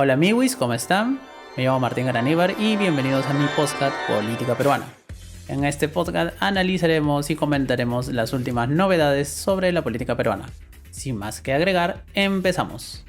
Hola amigos, ¿cómo están? Me llamo Martín Garaníbar y bienvenidos a mi podcast Política Peruana. En este podcast analizaremos y comentaremos las últimas novedades sobre la política peruana. Sin más que agregar, empezamos.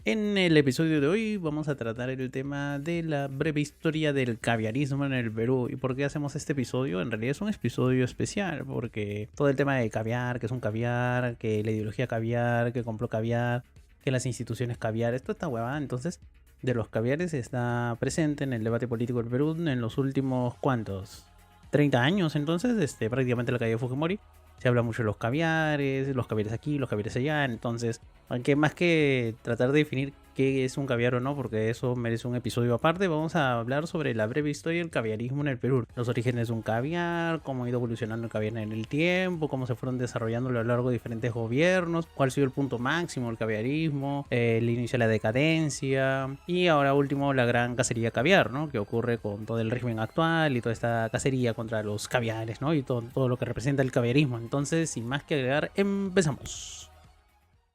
En el episodio de hoy vamos a tratar el tema de la breve historia del caviarismo en el Perú. ¿Y por qué hacemos este episodio? En realidad es un episodio especial porque todo el tema de caviar, que es un caviar, que la ideología caviar, que compró caviar, que las instituciones caviar, esto está huevada. Entonces, de los caviares está presente en el debate político del Perú en los últimos, ¿cuántos? 30 años. Entonces, prácticamente la caída de Fujimori. Se habla mucho de los caviares aquí, los caviares allá. Entonces, aunque más que tratar de definir qué es un caviar o no, porque eso merece un episodio aparte, vamos a hablar sobre la breve historia del caviarismo en el Perú. Los orígenes de un caviar, cómo ha ido evolucionando el caviar en el tiempo, cómo se fueron desarrollando a lo largo de diferentes gobiernos, cuál ha sido el punto máximo del caviarismo, el inicio de la decadencia y ahora último la gran cacería caviar, ¿no? Que ocurre con todo el régimen actual y toda esta cacería contra los caviares, ¿no? Y todo lo que representa el caviarismo. Entonces, sin más que agregar, empezamos.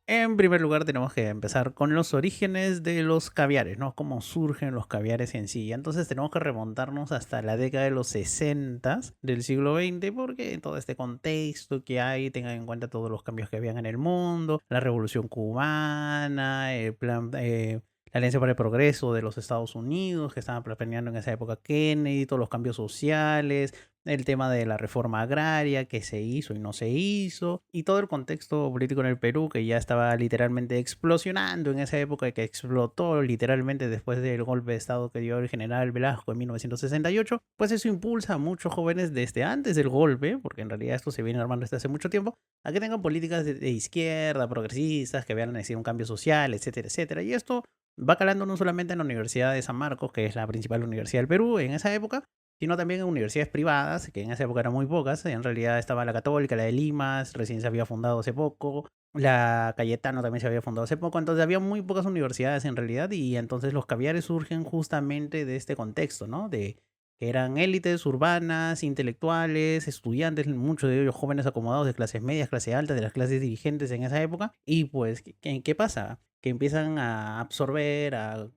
En primer lugar, tenemos que empezar con los orígenes de los caviares, ¿no? Cómo surgen los caviares en sí. Entonces tenemos que remontarnos hasta la década de los 60 del siglo XX, porque en todo este contexto que hay, tengan en cuenta todos los cambios que habían en el mundo, la revolución cubana, el plan, la Alianza para el Progreso de los Estados Unidos, que estaba planeando en esa época Kennedy, todos los cambios sociales, el tema de la reforma agraria, que se hizo y no se hizo, y todo el contexto político en el Perú que ya estaba literalmente explosionando en esa época, que explotó literalmente después del golpe de estado que dio el general Velasco en 1968, pues eso impulsa a muchos jóvenes desde antes del golpe, porque en realidad esto se viene armando desde hace mucho tiempo, a que tengan políticas de izquierda, progresistas, que vean necesidad un cambio social, etcétera, etcétera, y esto va calando no solamente en la Universidad de San Marcos, que es la principal universidad del Perú en esa época, sino también en universidades privadas, que en esa época eran muy pocas. En realidad estaba la Católica, la de Limas, recién se había fundado hace poco, la Cayetano también se había fundado hace poco, entonces había muy pocas universidades en realidad, y entonces los caviares surgen justamente de este contexto, ¿no? De que eran élites urbanas, intelectuales, estudiantes, muchos de ellos jóvenes acomodados de clases medias, clase alta, de las clases dirigentes en esa época, y pues, ¿qué pasa? Que empiezan a absorber, a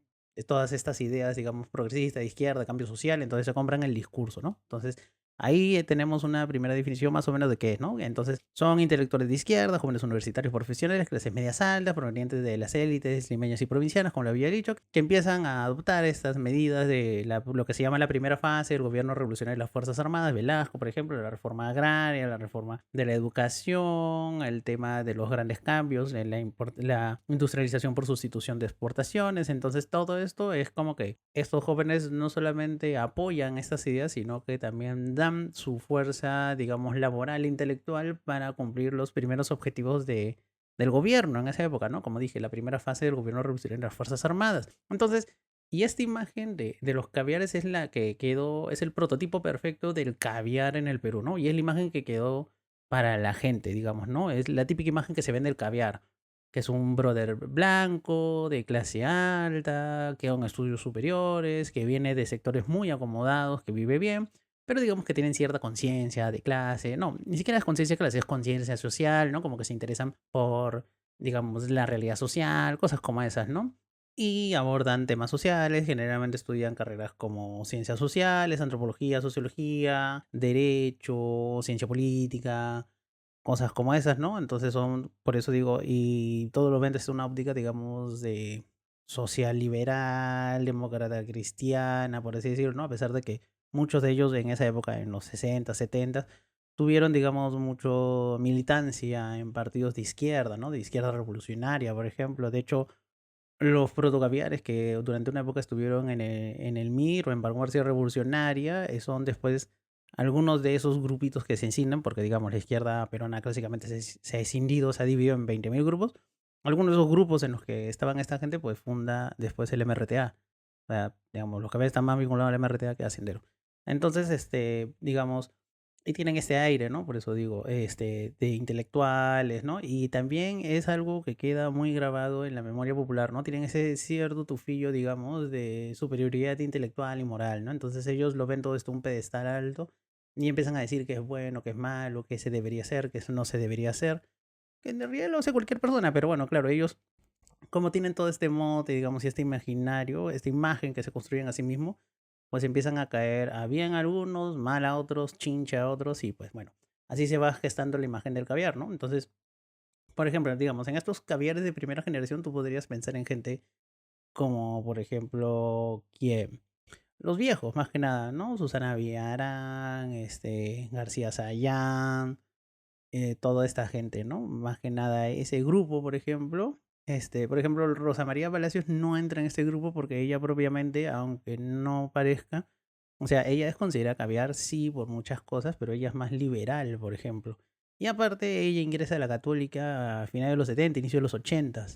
todas estas ideas, digamos, progresistas, de izquierda, cambio social, entonces se compran el discurso, ¿no? Entonces, ahí tenemos una primera definición más o menos de qué es, ¿no? Entonces, son intelectuales de izquierda, jóvenes universitarios profesionales, clases medias altas, provenientes de las élites limeñas y provincianas, como lo había dicho, que empiezan a adoptar estas medidas de lo que se llama la primera fase del gobierno revolucionario de las Fuerzas Armadas, Velasco, por ejemplo, la reforma agraria, la reforma de la educación, el tema de los grandes cambios, la industrialización por sustitución de exportaciones. Entonces, todo esto es como que estos jóvenes no solamente apoyan estas ideas, sino que también dan su fuerza, digamos, laboral e intelectual para cumplir los primeros objetivos del gobierno en esa época, ¿no? Como dije, la primera fase del gobierno revolucionario de las Fuerzas Armadas. Entonces, y esta imagen de los caviares es la que quedó, es el prototipo perfecto del caviar en el Perú, ¿no? Y es la imagen que quedó para la gente, digamos, ¿no? Es la típica imagen que se ve del caviar, que es un brother blanco, de clase alta, que con estudios superiores, que viene de sectores muy acomodados, que vive bien, pero digamos que tienen cierta conciencia de clase. No, ni siquiera es conciencia de clase, es conciencia social, ¿no? Como que se interesan por, digamos, la realidad social, cosas como esas, ¿no? Y abordan temas sociales, generalmente estudian carreras como ciencias sociales, antropología, sociología, derecho, ciencia política, cosas como esas, ¿no? Entonces son, por eso digo, y todo lo ven desde una óptica, digamos, de social liberal, demócrata cristiana, por así decirlo, ¿no? A pesar de que muchos de ellos en esa época, en los 60, 70, tuvieron, digamos, mucho militancia en partidos de izquierda, ¿no? De izquierda revolucionaria, por ejemplo. De hecho, los protocaviares que durante una época estuvieron en el MIR o en Vanguardia Revolucionaria, son después algunos de esos grupitos que se escinden, porque digamos la izquierda peruana clásicamente se ha escindido, se ha dividido en 20.000 grupos. Algunos de esos grupos en los que estaban esta gente, pues funda después el MRTA. O sea, digamos, los caviares están más vinculados al MRTA que a Sendero. Entonces, digamos, y tienen este aire, ¿no? Por eso digo, de intelectuales, ¿no? Y también es algo que queda muy grabado en la memoria popular, ¿no? Tienen ese cierto tufillo, digamos, de superioridad intelectual y moral, ¿no? Entonces ellos lo ven todo esto un pedestal alto y empiezan a decir que es bueno, que es malo, que se debería hacer, que eso no se debería hacer, que en realidad lo hace cualquier persona, pero bueno, claro, ellos como tienen todo este mote, digamos, y este imaginario, esta imagen que se construyen a sí mismos, pues empiezan a caer a bien algunos, mal a otros, chincha a otros, y pues bueno, así se va gestando la imagen del caviar, ¿no? Entonces, por ejemplo, digamos, en estos caviares de primera generación tú podrías pensar en gente como, por ejemplo, ¿quién? Los viejos, más que nada, ¿no? Susana Villarán, García Sayán, toda esta gente, ¿no? Más que nada ese grupo, por ejemplo, Rosa María Palacios no entra en este grupo porque ella propiamente, aunque no parezca, o sea, ella es considerada caviar, sí, por muchas cosas, pero ella es más liberal, por ejemplo. Y aparte, ella ingresa a la católica a finales de los 70, inicio de los 80,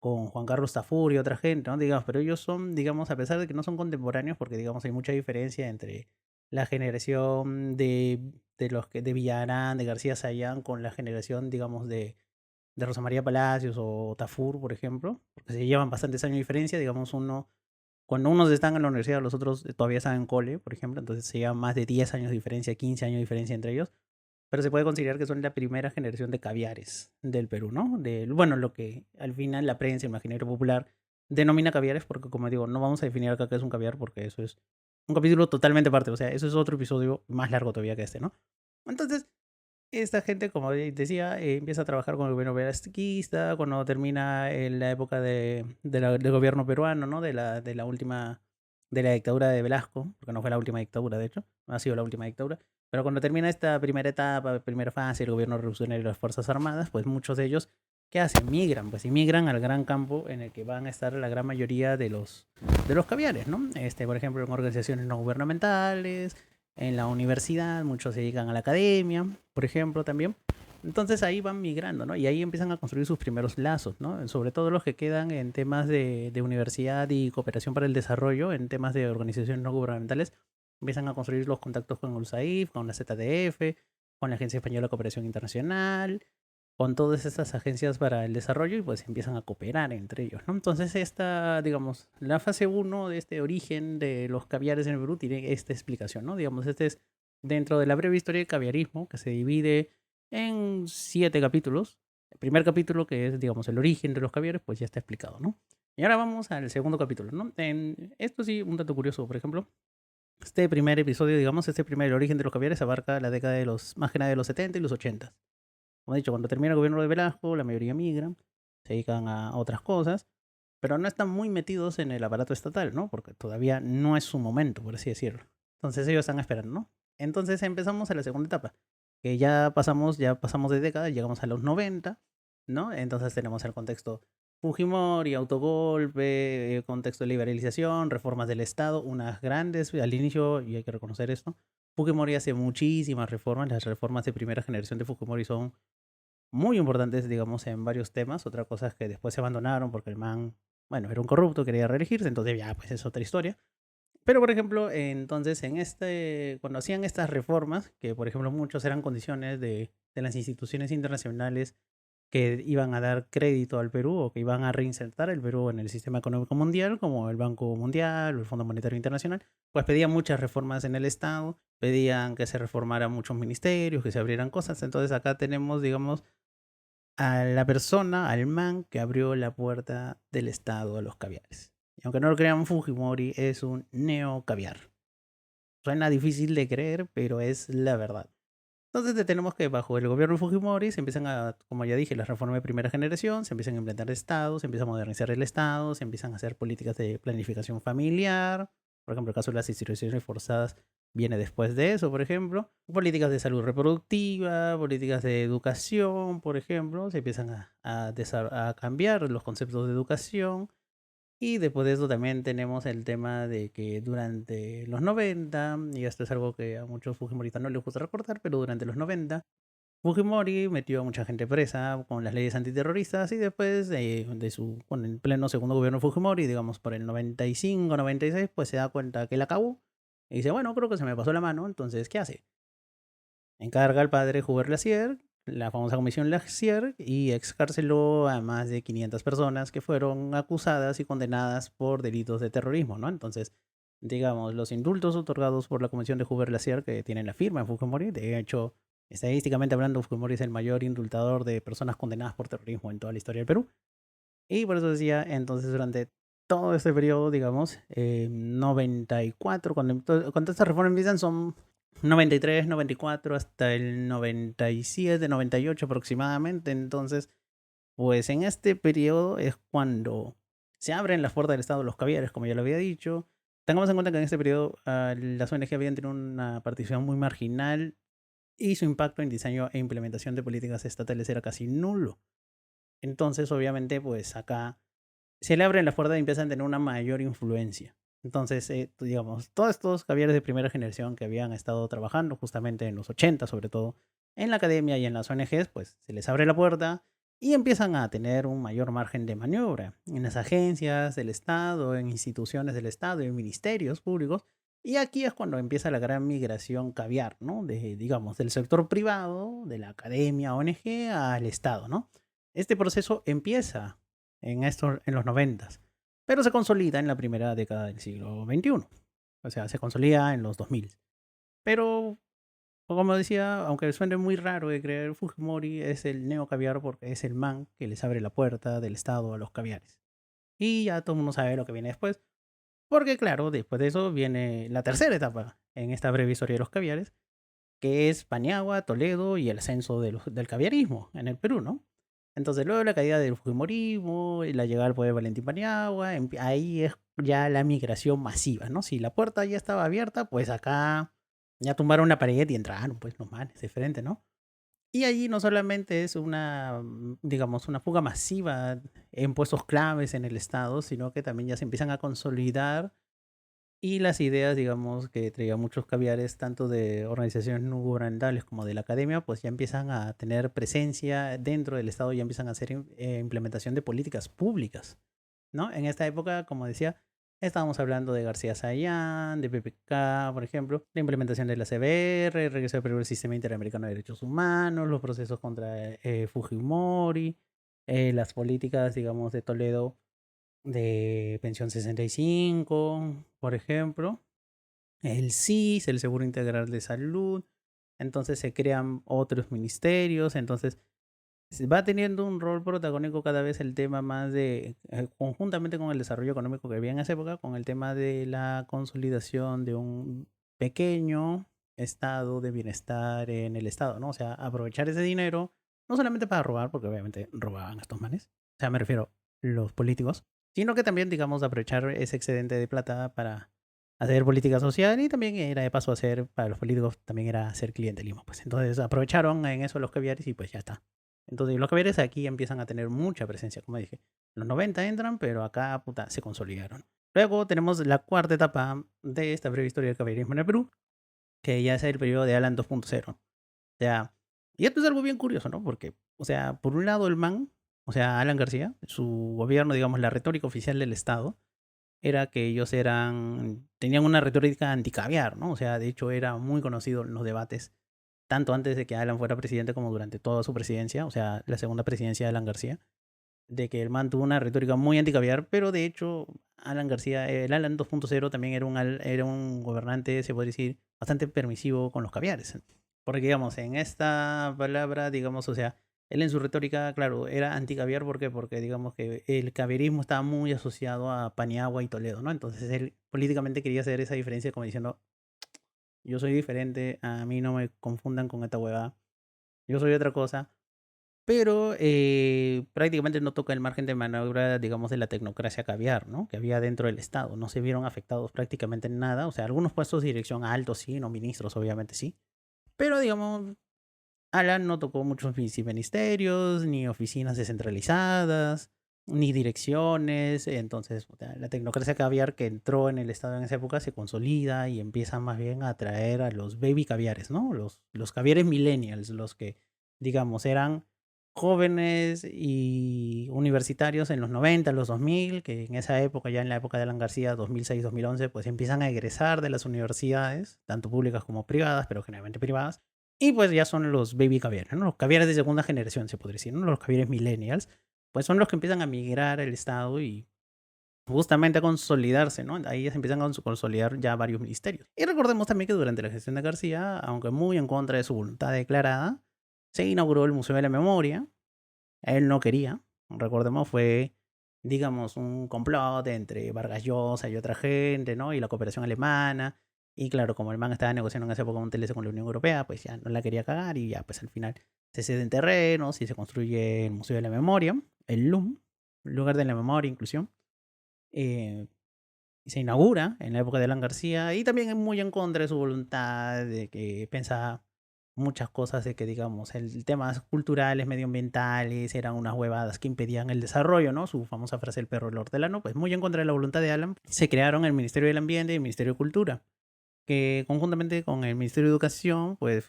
con Juan Carlos Tafur y otra gente, ¿no? Digamos, pero ellos son, digamos, a pesar de que no son contemporáneos, porque, digamos, hay mucha diferencia entre la generación de los que de Villarán, de García Sayán, con la generación, digamos, de Rosa María Palacios o Tafur, por ejemplo, porque se llevan bastantes años de diferencia, digamos, cuando unos están en la universidad, los otros todavía están en cole, por ejemplo, entonces se llevan más de 10 años de diferencia, 15 años de diferencia entre ellos, pero se puede considerar que son la primera generación de caviares del Perú, ¿no? Bueno, lo que al final la prensa, el imaginario popular, denomina caviares, porque como digo, no vamos a definir acá qué es un caviar, porque eso es un capítulo totalmente aparte, o sea, eso es otro episodio más largo todavía que este, ¿no? Entonces, esta gente, como decía, empieza a trabajar con el gobierno velasquista, cuando termina la época del gobierno peruano, ¿no? De la última, de la dictadura de Velasco, porque no fue la última dictadura, de hecho, no ha sido la última dictadura, pero cuando termina esta primera etapa, primera fase, el gobierno revolucionario y las Fuerzas Armadas, pues muchos de ellos, ¿qué hacen? Migran, pues inmigran al gran campo en el que van a estar la gran mayoría de los caviares, ¿no? Por ejemplo, en organizaciones no gubernamentales, en la universidad, muchos se dedican a la academia, por ejemplo, también. Entonces ahí van migrando, ¿no? Y ahí empiezan a construir sus primeros lazos, ¿no? Sobre todo los que quedan en temas de universidad y cooperación para el desarrollo, en temas de organizaciones no gubernamentales, empiezan a construir los contactos con USAID, con la ZDF, con la Agencia Española de Cooperación Internacional, con todas estas agencias para el desarrollo y pues empiezan a cooperar entre ellos, ¿no? Entonces digamos, la fase uno de este origen de los caviares en el Perú tiene esta explicación, ¿no? Digamos, este es dentro de la breve historia del caviarismo que se divide en 7 capítulos. El primer capítulo, que es, digamos, el origen de los caviares, pues ya está explicado, ¿no? Y ahora vamos al segundo capítulo, ¿no? Esto sí, un dato curioso, por ejemplo, este primer episodio, digamos, este primer origen de los caviares abarca la década de más que nada de los 70 y los 80. Como he dicho, cuando termina el gobierno de Velasco, la mayoría migran, se dedican a otras cosas, pero no están muy metidos en el aparato estatal, ¿no? Porque todavía no es su momento, por así decirlo. Entonces ellos están esperando, ¿no? Entonces empezamos a la segunda etapa, que ya pasamos de década, llegamos a los 90, ¿no? Entonces tenemos el contexto Fujimori, autogolpe, contexto de liberalización, reformas del Estado, unas grandes, al inicio, y hay que reconocer esto, Fujimori hace muchísimas reformas, las reformas de primera generación de Fujimori son muy importantes, digamos, en varios temas. Otra cosa es que después se abandonaron porque el man, bueno, era un corrupto, quería reelegirse, entonces ya, pues es otra historia. Pero, por ejemplo, entonces, cuando hacían estas reformas, que por ejemplo muchos eran condiciones de las instituciones internacionales que iban a dar crédito al Perú o que iban a reinsertar el Perú en el sistema económico mundial, como el Banco Mundial o el Fondo Monetario Internacional, pues pedían muchas reformas en el Estado, pedían que se reformaran muchos ministerios, que se abrieran cosas. Entonces acá tenemos, digamos, a la persona, al man que abrió la puerta del Estado a los caviares. Y aunque no lo crean, Fujimori es un neo caviar. Suena difícil de creer, pero es la verdad. Entonces tenemos que bajo el gobierno de Fujimori se empiezan como ya dije, las reformas de primera generación, se empiezan a implementar estados, se empieza a modernizar el Estado, se empiezan a hacer políticas de planificación familiar. Por ejemplo, el caso de las instituciones forzadas viene después de eso, por ejemplo. Políticas de salud reproductiva, políticas de educación, por ejemplo, se empiezan a cambiar los conceptos de educación. Y después de eso también tenemos el tema de que durante los 90, y esto es algo que a muchos fujimoristas no les gusta recordar, pero durante los 90, Fujimori metió a mucha gente presa con las leyes antiterroristas y después con el pleno segundo gobierno de Fujimori, digamos por el 95, 96, pues se da cuenta que la acabó y dice, bueno, creo que se me pasó la mano, entonces, ¿qué hace? Encarga al padre Hubert Lassier, la famosa comisión Lassier, y excarceló a más de 500 personas que fueron acusadas y condenadas por delitos de terrorismo, ¿no? Entonces, digamos, los indultos otorgados por la comisión de Hubert Lassier, que tienen la firma en Fujimori, de hecho, estadísticamente hablando, Fujimori es el mayor indultador de personas condenadas por terrorismo en toda la historia del Perú. Y por eso decía, entonces durante todo este periodo, digamos, 94, cuando estas reformas empiezan son 93, 94 hasta el 97, 98 aproximadamente. Entonces, pues en este periodo es cuando se abren las puertas del Estado los caviares, como ya lo había dicho. Tengamos en cuenta que en este periodo las ONG habían tenido una participación muy marginal y su impacto en diseño e implementación de políticas estatales era casi nulo. Entonces, obviamente, pues acá se le abren las puertas y empiezan a tener una mayor influencia. Entonces, digamos, todos estos caviares de primera generación que habían estado trabajando justamente en los 80, sobre todo en la academia y en las ONGs, pues se les abre la puerta y empiezan a tener un mayor margen de maniobra en las agencias del Estado, en instituciones del Estado, en ministerios públicos. Y aquí es cuando empieza la gran migración caviar, ¿no? De, digamos, del sector privado, de la academia, ONG, al Estado, ¿no? Este proceso empieza en los noventas, pero se consolida en la primera década del siglo XXI. O sea, se consolida en los 2000. Pero, como decía, aunque suene muy raro de creer, Fujimori es el neo caviar porque es el man que les abre la puerta del Estado a los caviares. Y ya todo el mundo sabe lo que viene después, porque claro, después de eso viene la tercera etapa en esta breve historia de los caviares, que es Paniagua, Toledo y el ascenso del caviarismo en el Perú, ¿no? Entonces, luego de la caída del Fujimorismo y la llegada al poder de Valentín Paniagua, ahí es ya la migración masiva, ¿no? Si la puerta ya estaba abierta, pues acá ya tumbaron la pared y entraron, pues los manes, diferente, ¿no? Y allí no solamente es una, digamos, una fuga masiva en puestos claves en el Estado, sino que también ya se empiezan a consolidar y las ideas, digamos, que traían muchos caviares, tanto de organizaciones no gubernamentales como de la academia, pues ya empiezan a tener presencia dentro del Estado, ya empiezan a hacer implementación de políticas públicas, ¿no? En esta época, como decía, estábamos hablando de García Sayán, de PPK, por ejemplo, la implementación de la CBR, el regreso del Perú al Sistema Interamericano de Derechos Humanos, los procesos contra Fujimori, las políticas, digamos, de Toledo de pensión 65, por ejemplo, el SIS, el Seguro Integral de Salud. Entonces se crean otros ministerios, entonces se va teniendo un rol protagónico cada vez el tema más de, conjuntamente con el desarrollo económico que había en esa época, con el tema de la consolidación de un pequeño estado de bienestar en el estado, ¿no? O sea, aprovechar ese dinero, no solamente para robar, porque obviamente robaban estos manes, o sea, me refiero los políticos, sino que también, digamos, aprovechar ese excedente de plata para hacer política social y también era de paso hacer, para los políticos también era hacer clientelismo, pues entonces aprovecharon en eso los caviares y pues ya está. Entonces los caviares aquí empiezan a tener mucha presencia, como dije. Los 90 entran, pero acá puta, se consolidaron. Luego tenemos la cuarta etapa de esta breve historia del caviarismo en el Perú, que ya es el periodo de Alan 2.0. O sea, y esto es algo bien curioso, ¿no? Porque, o sea, por un lado el man, o sea, Alan García, su gobierno, digamos, la retórica oficial del Estado, era que ellos tenían una retórica anticaviar, ¿no? O sea, de hecho era muy conocido en los debates, tanto antes de que Alan fuera presidente como durante toda su presidencia, o sea, la segunda presidencia de Alan García, de que él mantuvo una retórica muy anticaviar, pero de hecho Alan García, el Alan 2.0 también era un gobernante, se puede decir, bastante permisivo con los caviares. Porque, digamos, en esta palabra, digamos, o sea, él en su retórica, claro, era anticaviar, ¿por qué? Porque, digamos, que el caviarismo estaba muy asociado a Paniagua y Toledo, ¿no? Entonces él políticamente quería hacer esa diferencia como diciendo, yo soy diferente, a mí no me confundan con esta huevada, yo soy otra cosa, pero prácticamente no toca el margen de maniobra, digamos, de la tecnocracia caviar, ¿no? Que había dentro del Estado. No se vieron afectados prácticamente en nada. O sea, algunos puestos de dirección altos sí, no ministros, obviamente sí. Pero, digamos, Alan no tocó muchos ministerios, ni oficinas descentralizadas, ni direcciones. Entonces, o sea, la tecnocracia caviar que entró en el Estado en esa época se consolida y empieza más bien a atraer a los baby caviares, ¿no? Los caviares millennials, los que, digamos, eran jóvenes y universitarios en los 90, los 2000, que en esa época, ya en la época de Alan García, 2006-2011, pues empiezan a egresar de las universidades, tanto públicas como privadas, pero generalmente privadas, y pues ya son los baby caviares, ¿no? Los caviares de segunda generación, se podría decir, ¿no? Los caviares millennials, pues son los que empiezan a migrar al Estado y justamente a consolidarse, ¿no? Ahí ya se empiezan a consolidar ya varios ministerios. Y recordemos también que durante la gestión de García, aunque muy en contra de su voluntad declarada, se inauguró el Museo de la Memoria. Él no quería, recordemos, fue digamos, un complot entre Vargas Llosa y otra gente, ¿no? Y la cooperación alemana. Y claro, como el man estaba negociando en esa época un TLC con la Unión Europea, pues ya no la quería cagar y ya, pues al final se ceden terrenos y se construye el Museo de la Memoria, el LUM, Lugar de la Memoria e Inclusión. eh, y se inaugura en la época de Alan García y también es muy en contra de su voluntad, de que pensaba muchas cosas de que, digamos, el temas culturales, medioambientales, eran unas huevadas que impedían el desarrollo, ¿no? Su famosa frase el perro el hortelano, pues muy en contra de la voluntad de Alan, se crearon el Ministerio del Ambiente y el Ministerio de Cultura, que conjuntamente con el Ministerio de Educación, pues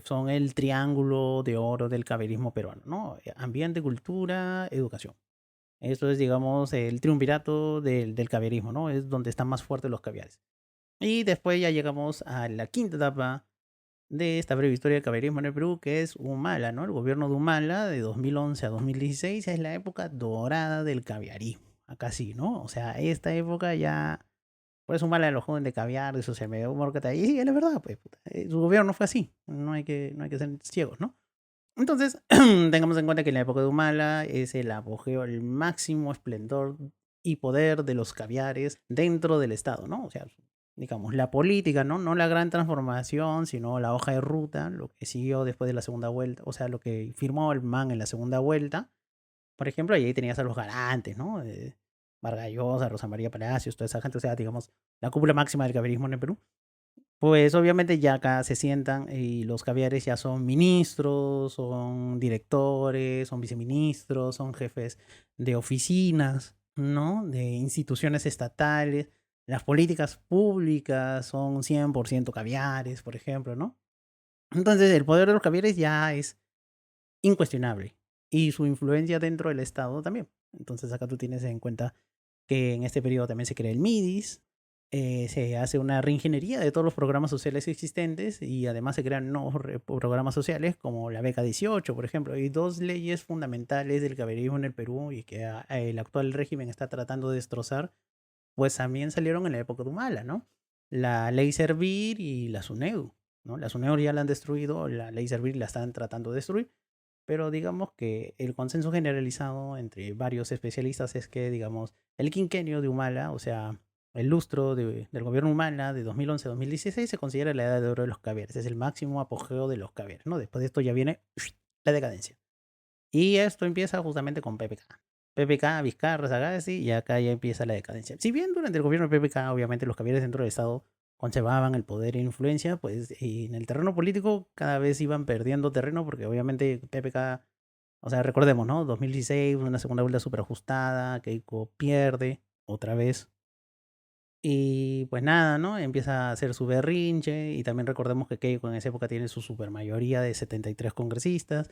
son el triángulo de oro del caberismo peruano, ¿no? Ambiente, cultura, educación. Esto es, digamos, el triunvirato del caviarismo, ¿no? Es donde están más fuertes los caviares. Y después ya llegamos a la quinta etapa de esta breve historia del caviarismo en el Perú, que es Humala, ¿no? El gobierno de Humala, de 2011 a 2016, es la época dorada del caviarismo. Acá sí, ¿no? O sea, esta época ya... Por eso Humala lo joden de caviar, de social media humor, que tal. Y sí, es la verdad, pues, puta, su gobierno fue así. No hay que ser ciegos, ¿no? Entonces, tengamos en cuenta que en la época de Humala es el apogeo, el máximo esplendor y poder de los caviares dentro del Estado, ¿no? O sea, digamos, la política, ¿no? No la gran transformación, sino la hoja de ruta, lo que siguió después de la segunda vuelta, o sea, lo que firmó el man en la segunda vuelta. Por ejemplo, ahí tenías a los garantes, ¿no? Vargas Llosa, Rosa María Palacios, toda esa gente, o sea, digamos, la cúpula máxima del caviarismo en el Perú. Pues obviamente ya acá se sientan y los caviares ya son ministros, son directores, son viceministros, son jefes de oficinas, ¿no? De instituciones estatales. Las políticas públicas son 100% caviares, por ejemplo, ¿no? Entonces el poder de los caviares ya es incuestionable y su influencia dentro del Estado también. Entonces acá tú tienes en cuenta que en este periodo también se crea el MIDIS, se hace una reingeniería de todos los programas sociales existentes y además se crean nuevos programas sociales como la beca 18, por ejemplo. Hay dos leyes fundamentales del caberismo en el Perú y que el actual régimen está tratando de destrozar, pues también salieron en la época de Humala, ¿no? La ley Servir y la SUNEDU, ¿no? La SUNEDU ya la han destruido, la ley Servir la están tratando de destruir, pero digamos que el consenso generalizado entre varios especialistas es que, digamos, el quinquenio de Humala, o sea, el lustro del gobierno Humala de 2011 a 2016 se considera la edad de oro de los caviares, es el máximo apogeo de los caviares, ¿no? Después de esto ya viene la decadencia. Y esto empieza justamente con PPK. PPK, Vizcarra, Sagasti, y acá ya empieza la decadencia. Si bien durante el gobierno de PPK, obviamente los caviares dentro del Estado conservaban el poder e influencia, pues en el terreno político cada vez iban perdiendo terreno porque obviamente PPK, o sea, recordemos, ¿no? 2016, una segunda vuelta súper ajustada, Keiko pierde otra vez. Y pues nada, ¿no? Empieza a hacer su berrinche y también recordemos que Keiko en esa época tiene su supermayoría de 73 congresistas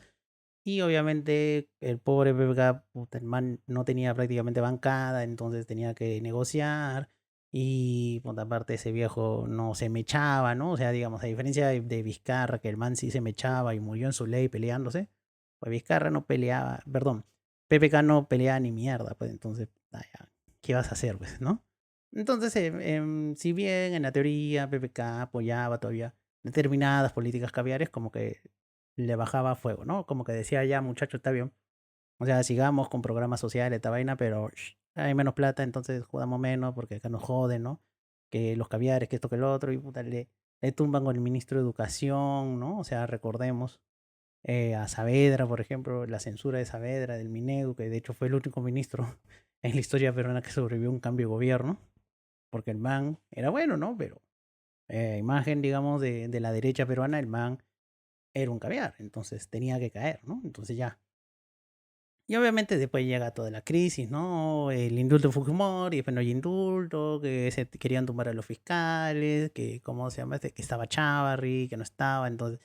y obviamente el pobre PPK, puta, el man no tenía prácticamente bancada, entonces tenía que negociar. Y por aparte ese viejo no se mechaba, ¿no? O sea, digamos, a diferencia de Vizcarra, que el man sí se mechaba y murió en su ley peleándose, pues Vizcarra no peleaba, perdón, PPK no peleaba ni mierda, pues entonces, ya, ¿qué vas a hacer, pues, no? Entonces, si bien en la teoría PPK apoyaba todavía determinadas políticas caviares, como que le bajaba fuego, ¿no? Como que decía, ya muchacho, está bien. O sea, sigamos con programas sociales, esta vaina, pero hay menos plata, entonces jugamos menos porque acá nos joden, ¿no? Que los caviares, que esto, que el otro, y puta, le tumban con el ministro de Educación, ¿no? O sea, recordemos a Saavedra, por ejemplo, la censura de Saavedra, del Minedu, que de hecho fue el único ministro en la historia peruana que sobrevivió a un cambio de gobierno, porque el man era bueno, ¿no? Pero imagen, digamos, de la derecha peruana, el man era un caviar, entonces tenía que caer, ¿no? Entonces ya. Y obviamente después llega toda la crisis, ¿no? El indulto de Fujimori, y después no hay indulto, que se querían tumbar a los fiscales, que, ¿cómo se llama? Que estaba Chávarri, que no estaba, entonces,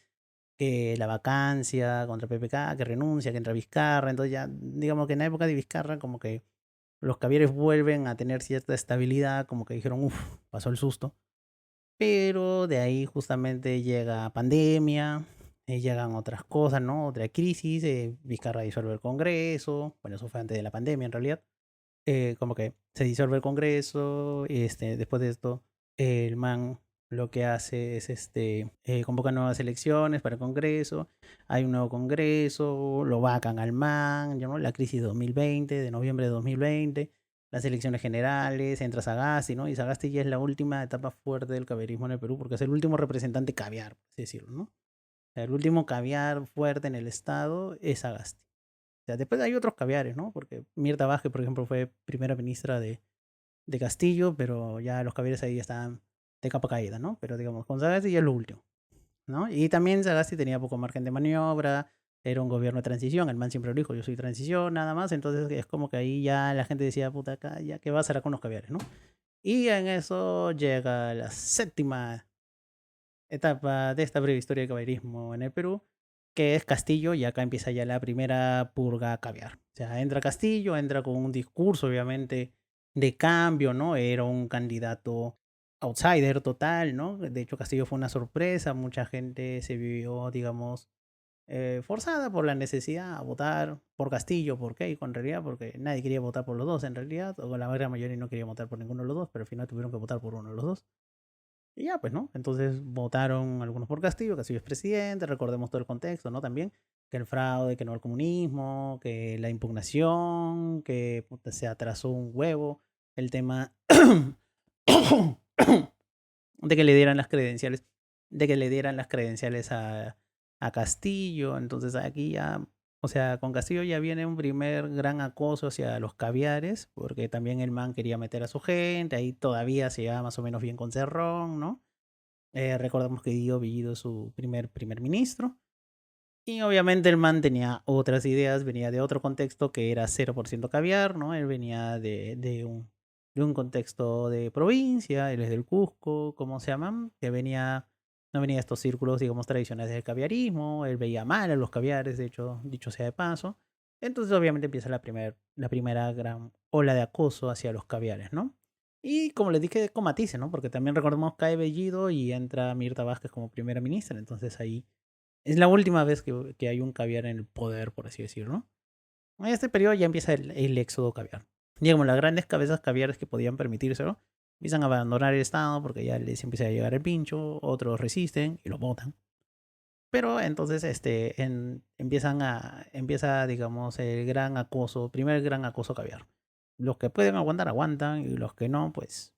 que la vacancia contra PPK, que renuncia, que entra Vizcarra, entonces ya, digamos que en la época de Vizcarra, como que los caviares vuelven a tener cierta estabilidad, como que dijeron, uff, pasó el susto. Pero de ahí justamente llega pandemia, llegan otras cosas, ¿no? Otra crisis, Vizcarra disuelve el Congreso, bueno, eso fue antes de la pandemia en realidad, como que se disuelve el Congreso, después de esto, el man lo que hace es convoca nuevas elecciones para el Congreso, hay un nuevo Congreso, lo vacan al man, ¿no? La crisis de 2020, de noviembre de 2020, las elecciones generales, entra Sagasti, ¿no? Y Sagasti ya es la última etapa fuerte del caviarismo en el Perú, porque es el último representante caviar, por así decirlo, ¿no? O sea, el último caviar fuerte en el Estado es Sagasti. O sea, después hay otros caviares, ¿no? Porque Mirta Vázquez, por ejemplo, fue primera ministra de Castillo, pero ya los caviares ahí están de capa caída, ¿no? Pero digamos, con Sagasti ya es lo último, ¿no? Y también Sagasti tenía poco margen de maniobra, era un gobierno de transición, el man siempre lo dijo, yo soy transición, nada más, entonces es como que ahí ya la gente decía, puta, acá, ya, ¿qué va a hacer con los caviares, no? Y en eso llega la séptima etapa de esta breve historia del caballerismo en el Perú, que es Castillo, y acá empieza ya la primera purga caviar. O sea, entra Castillo, entra con un discurso, obviamente, de cambio, ¿no? Era un candidato outsider total, ¿no? De hecho, Castillo fue una sorpresa, mucha gente se vio, digamos, forzada por la necesidad a votar por Castillo, por Keiko en realidad, porque nadie quería votar por los dos en realidad, o la gran mayoría no quería votar por ninguno de los dos, pero al final tuvieron que votar por uno de los dos. Y ya, pues, ¿no? Entonces votaron algunos por Castillo, Castillo es presidente, recordemos todo el contexto, ¿no? También que el fraude, que no el comunismo, que la impugnación, que puta, se atrasó un huevo, el tema de que le dieran las credenciales, de que le dieran las credenciales a Castillo. Entonces aquí ya, o sea, con Castillo ya viene un primer gran acoso hacia los caviares, porque también el man quería meter a su gente, ahí todavía se llevaba más o menos bien con Cerrón, ¿no? Recordamos que Guido Bellido es su primer ministro. Y obviamente el man tenía otras ideas, venía de otro contexto que era 0% caviar, ¿no? Él venía de un contexto de provincia, él es del Cusco, ¿cómo se llaman? Que venía, no venía de estos círculos, digamos, tradicionales del caviarismo, él veía mal a los caviares, de hecho, dicho sea de paso. Entonces obviamente empieza la primera gran ola de acoso hacia los caviares, ¿no? Y como les dije, con matices, ¿no? Porque también recordemos cae Bellido y entra Mirta Vázquez como primera ministra, entonces ahí es la última vez que hay un caviar en el poder, por así decirlo, ¿no? En este periodo ya empieza el éxodo caviar. Digamos, las grandes cabezas caviares que podían permitírselo empiezan a abandonar el Estado porque ya les empieza a llegar el pincho, otros resisten y lo votan. Pero entonces empieza, digamos, el gran acoso, primer gran acoso caviar. Los que pueden aguantar, aguantan, y los que no, pues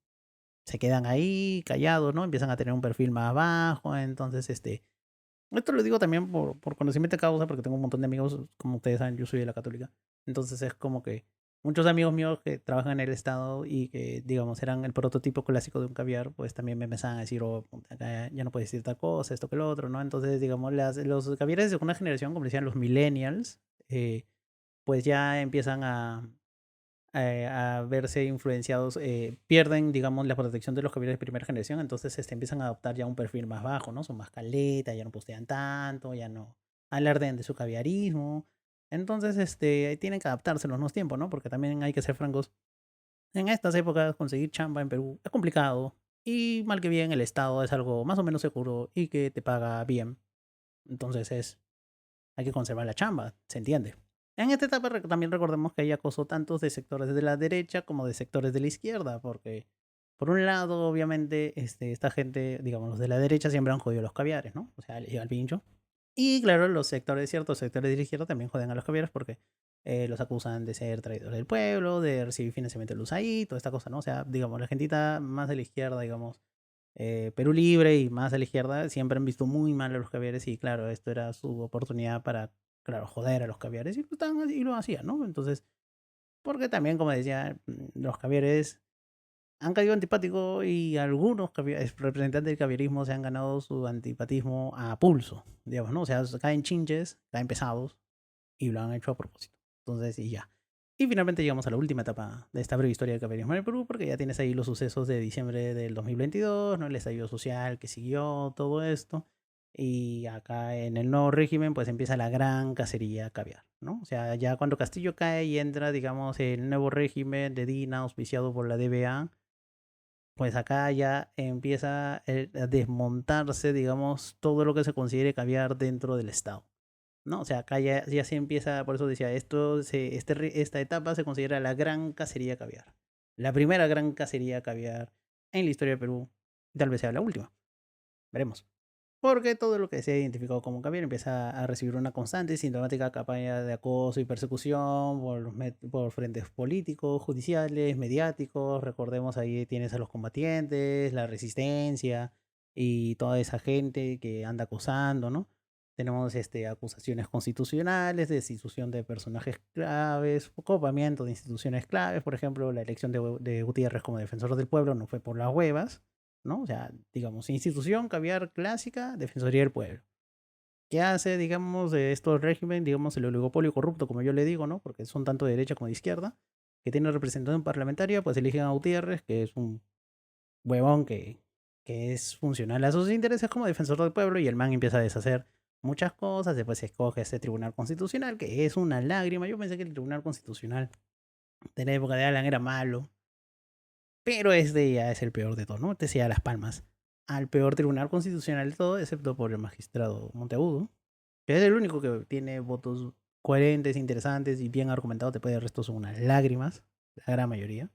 se quedan ahí callados, ¿no? Empiezan a tener un perfil más bajo, entonces esto lo digo también por conocimiento de causa, porque tengo un montón de amigos, como ustedes saben, yo soy de la católica. Entonces es como que muchos amigos míos que trabajan en el Estado y que, digamos, eran el prototipo clásico de un caviar, pues también me empezaban a decir, oh, acá ya no puedes decir tal cosa, esto que lo otro, ¿no? Entonces, digamos, los caviares de segunda generación, como decían los millennials, pues ya empiezan a verse influenciados, pierden, digamos, la protección de los caballeros de primera generación, entonces empiezan a adoptar ya un perfil más bajo, ¿no? Son más caletas, ya no postean tanto, ya no alardean de su caviarismo. Entonces, tienen que adaptarse en los nuevos tiempos, ¿no? Porque también hay que ser francos. En estas épocas, conseguir chamba en Perú es complicado. Y mal que bien, el Estado es algo más o menos seguro y que te paga bien. Entonces hay que conservar la chamba, se entiende. En esta etapa también recordemos que hay acoso tanto de sectores de la derecha como de sectores de la izquierda, porque por un lado, obviamente, esta gente, digamos, los de la derecha siempre han jodido a los caviares, ¿no? O sea, les llega el pincho. Y claro, ciertos sectores de la izquierda también joden a los caviares porque los acusan de ser traidores del pueblo, de recibir financiamiento del USAID, toda esta cosa, ¿no? O sea, digamos, la gentita más de la izquierda, digamos, Perú Libre y más a la izquierda siempre han visto muy mal a los caviares y claro, esto era su oportunidad para, claro, joder a los caviares y, pues, y lo hacían, ¿no? Entonces, porque también, como decía, los caviares han caído antipáticos y algunos representantes del caviarismo se han ganado su antipatismo a pulso, digamos, ¿no? O sea, caen chinches, caen pesados y lo han hecho a propósito. Entonces, y ya. Y finalmente llegamos a la última etapa de esta breve historia del capitalismo en el Perú, porque ya tienes ahí los sucesos de diciembre del 2022, ¿no? El estallido social que siguió, todo esto. Y acá en el nuevo régimen, pues empieza la gran cacería caviar, ¿no? O sea, ya cuando Castillo cae y entra, digamos, el nuevo régimen de Dina, auspiciado por la DBA, pues acá ya empieza a desmontarse, digamos, todo lo que se considere caviar dentro del Estado. ¿No? O sea, acá ya se empieza, por eso decía, esta etapa se considera la gran cacería caviar. La primera gran cacería caviar en la historia de Perú, tal vez sea la última. Veremos. porque todo lo que se ha identificado como caviar empieza a recibir una constante y sintomática campaña de acoso y persecución por frentes políticos, judiciales, mediáticos. Recordemos, ahí tienes a los combatientes, la resistencia y toda esa gente que anda acosando, ¿no? Tenemos acusaciones constitucionales, destitución de personajes claves, copamiento de instituciones claves. Por ejemplo, la elección de Gutiérrez como defensor del pueblo no fue por las huevas, ¿no? O sea, digamos, institución caviar clásica, Defensoría del Pueblo. ¿Qué hace, digamos, de estos régimen, digamos, el oligopolio corrupto, como yo le digo, ¿no? Porque son tanto de derecha como de izquierda, que tiene representación parlamentaria, pues eligen a Gutiérrez, que es un huevón que es funcional a sus intereses como defensor del pueblo, y el man empieza a deshacer muchas cosas. Después se escoge este Tribunal Constitucional, que es una lágrima. Yo pensé que el Tribunal Constitucional de la época de Alan era malo, pero este ya es el peor de todos, ¿no? Este se da las palmas al peor Tribunal Constitucional de todo, excepto por el magistrado Monteagudo, que es el único que tiene votos coherentes, interesantes y bien argumentados. Después del resto son unas lágrimas, la gran mayoría.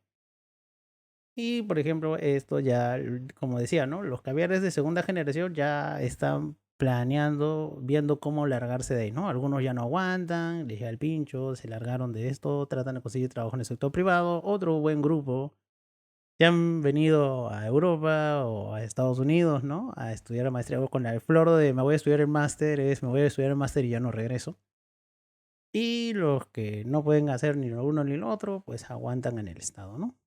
Y por ejemplo, esto ya, como decía, ¿no? Los caviares de segunda generación ya están planeando, viendo cómo largarse de ahí, ¿no? Algunos ya no aguantan, les llega el pincho, se largaron de esto, tratan de conseguir trabajo en el sector privado. Otro buen grupo ya han venido a Europa o a Estados Unidos, ¿no? A estudiar la maestría con el flor de me voy a estudiar el máster, es me voy a estudiar el máster y ya no regreso. Y los que no pueden hacer ni lo uno ni lo otro, pues aguantan en el estado, ¿no?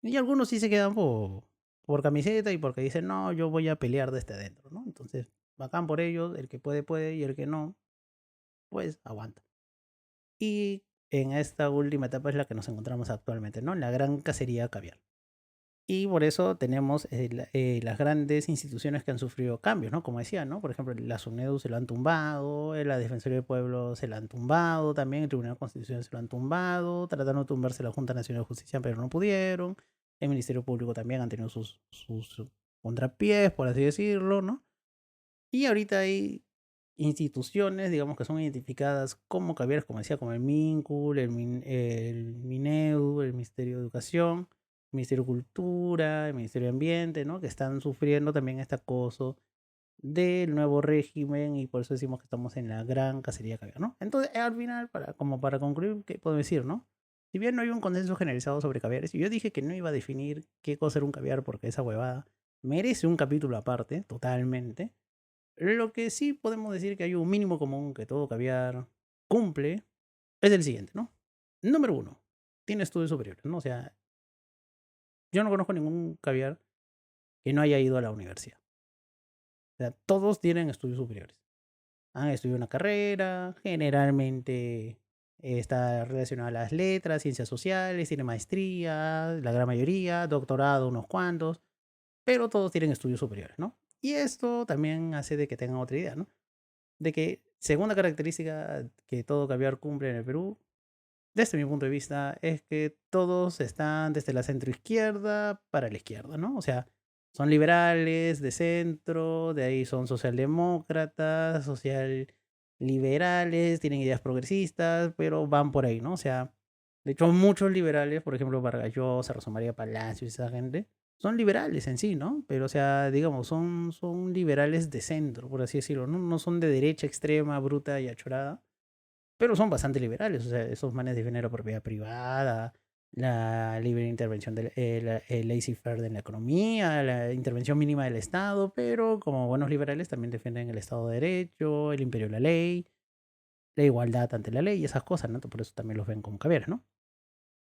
Y algunos sí se quedan por camiseta y porque dicen, no, yo voy a pelear desde adentro, ¿no? Entonces, bacán por ellos, el que puede, puede, y el que no, pues aguanta. Y en esta última etapa es la que nos encontramos actualmente, ¿no? La gran cacería caviar. Y por eso tenemos las grandes instituciones que han sufrido cambios, ¿no? Como decía, ¿no? Por ejemplo, la SUNEDU se lo han tumbado, la Defensoría del Pueblo se la han tumbado, también el Tribunal Constitucional se lo han tumbado, trataron de tumbarse la Junta Nacional de Justicia, pero no pudieron. El Ministerio Público también han tenido sus contrapiés, por así decirlo, ¿no? Y ahorita hay instituciones, digamos, que son identificadas como caviares, como decía, como el MINCUL, el MINEDU, el Ministerio de Educación, el Ministerio de Cultura, el Ministerio de Ambiente, ¿no? Que están sufriendo también este acoso del nuevo régimen, y por eso decimos que estamos en la gran cacería caviar, ¿no? Entonces, al final, como para concluir, ¿qué puedo decir, no? Si bien no hay un consenso generalizado sobre caviares, y yo dije que no iba a definir qué cosa era un caviar porque esa huevada merece un capítulo aparte, totalmente. Lo que sí podemos decir que hay un mínimo común que todo caviar cumple es el siguiente, ¿no? Número uno, tiene estudios superiores, ¿no? O sea, yo no conozco ningún caviar que no haya ido a la universidad. O sea, todos tienen estudios superiores. Han estudiado una carrera, generalmente está relacionado a las letras, ciencias sociales, tiene maestría, la gran mayoría, doctorado, unos cuantos, pero todos tienen estudios superiores, ¿no? Y esto también hace de que tengan otra idea, ¿no? De que, segunda característica que todo caviar cumple en el Perú, desde mi punto de vista, es que todos están desde la centroizquierda para la izquierda, ¿no? O sea, son liberales, de centro, de ahí son socialdemócratas, social liberales, tienen ideas progresistas, pero van por ahí, ¿no? O sea, de hecho, muchos liberales, por ejemplo, Vargas Llosa, Rosa María Palacios, esa gente, son liberales en sí, ¿no? Pero, o sea, digamos, son liberales de centro, por así decirlo, ¿no? No son de derecha extrema, bruta y achorada, pero son bastante liberales. O sea, esos manes defienden la propiedad privada, la libre intervención del el laissez-faire de la economía, la intervención mínima del Estado, pero como buenos liberales también defienden el Estado de Derecho, el imperio de la ley, la igualdad ante la ley y esas cosas, ¿no? Por eso también los ven como caviares, ¿no?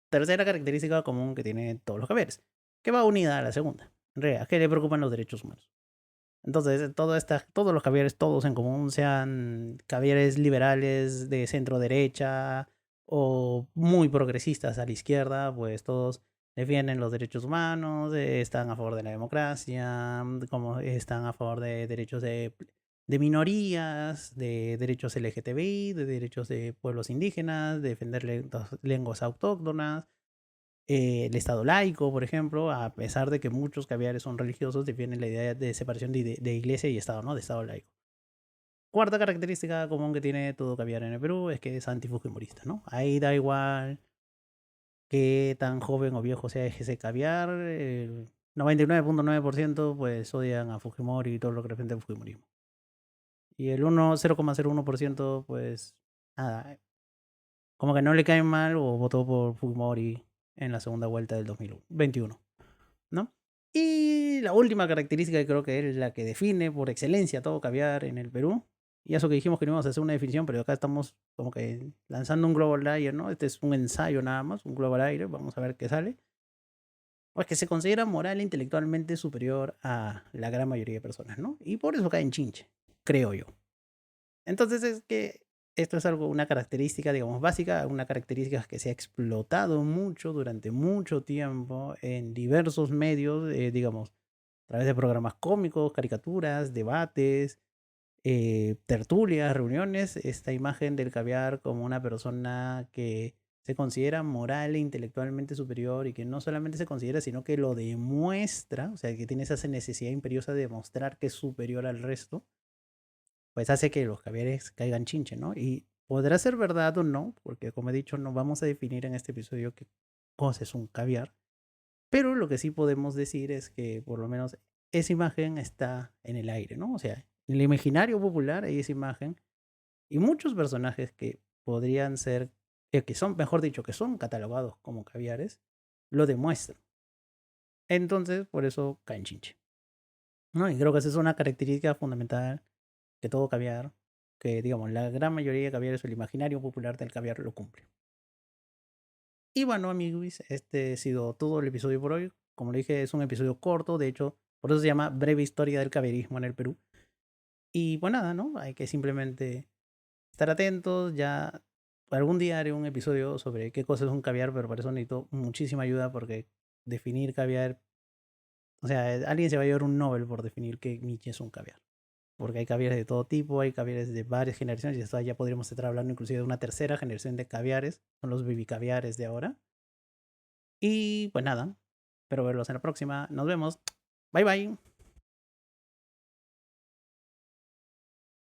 Tercera característica común que tienen todos los caviares, que va unida a la segunda. En realidad, que le preocupan los derechos humanos. Entonces, todos los caviares, todos en común, sean caviares liberales de centro derecha o muy progresistas a la izquierda, pues todos defienden los derechos humanos, están a favor de la democracia, como están a favor de derechos de minorías, de derechos LGTBI, de derechos de pueblos indígenas, de defender lenguas autóctonas, el Estado laico, por ejemplo, a pesar de que muchos caviares son religiosos, defienden la idea de separación de iglesia y Estado, ¿no? De Estado laico. Cuarta característica común que tiene todo caviar en el Perú es que es antifujimorista, ¿no? Ahí da igual qué tan joven o viejo sea ese caviar, 99.9% pues odian a Fujimori y todo lo que representa el Fujimorismo. Y el 0,01% pues nada, como que no le cae mal o votó por Fujimori en la segunda vuelta del 2021, ¿no? Y la última característica que creo que es la que define por excelencia todo caviar en el Perú, y eso que dijimos que no íbamos a hacer una definición, pero acá estamos como que lanzando un globo al aire, ¿no? Este es un ensayo nada más, un globo al aire, vamos a ver qué sale. Pues que se considera moral e intelectualmente superior a la gran mayoría de personas, ¿no? Y por eso cae en chinche, creo yo. Entonces es que esto es algo, una característica, digamos, básica, una característica que se ha explotado mucho durante mucho tiempo en diversos medios, digamos, a través de programas cómicos, caricaturas, debates, tertulias, reuniones, esta imagen del caviar como una persona que se considera moral e intelectualmente superior y que no solamente se considera, sino que lo demuestra, o sea, que tiene esa necesidad imperiosa de demostrar que es superior al resto, pues hace que los caviares caigan chinche, ¿no? Y podrá ser verdad o no, porque como he dicho, no vamos a definir en este episodio qué cosa es un caviar, pero lo que sí podemos decir es que por lo menos esa imagen está en el aire, ¿no? O sea, en el imaginario popular hay esa imagen y muchos personajes que podrían ser, que son, mejor dicho, que son catalogados como caviares, lo demuestran. Entonces, por eso caen chinche, ¿no? Y creo que esa es una característica fundamental que todo caviar, que digamos, la gran mayoría de caviares o el imaginario popular del caviar lo cumple. Y bueno, amigos, este ha sido todo el episodio por hoy. Como le dije, es un episodio corto, de hecho, por eso se llama Breve Historia del Caviarismo en el Perú. Y pues nada, ¿no? Hay que simplemente estar atentos. Ya algún día haré un episodio sobre qué cosa es un caviar, pero para eso necesito muchísima ayuda porque definir caviar, o sea, alguien se va a llevar un Nobel por definir qué niche es un caviar. Porque hay caviares de todo tipo, hay caviares de varias generaciones, y esto ya podríamos estar hablando inclusive de una tercera generación de caviares, son los baby caviares de ahora. Y pues nada, espero verlos en la próxima, nos vemos, bye bye.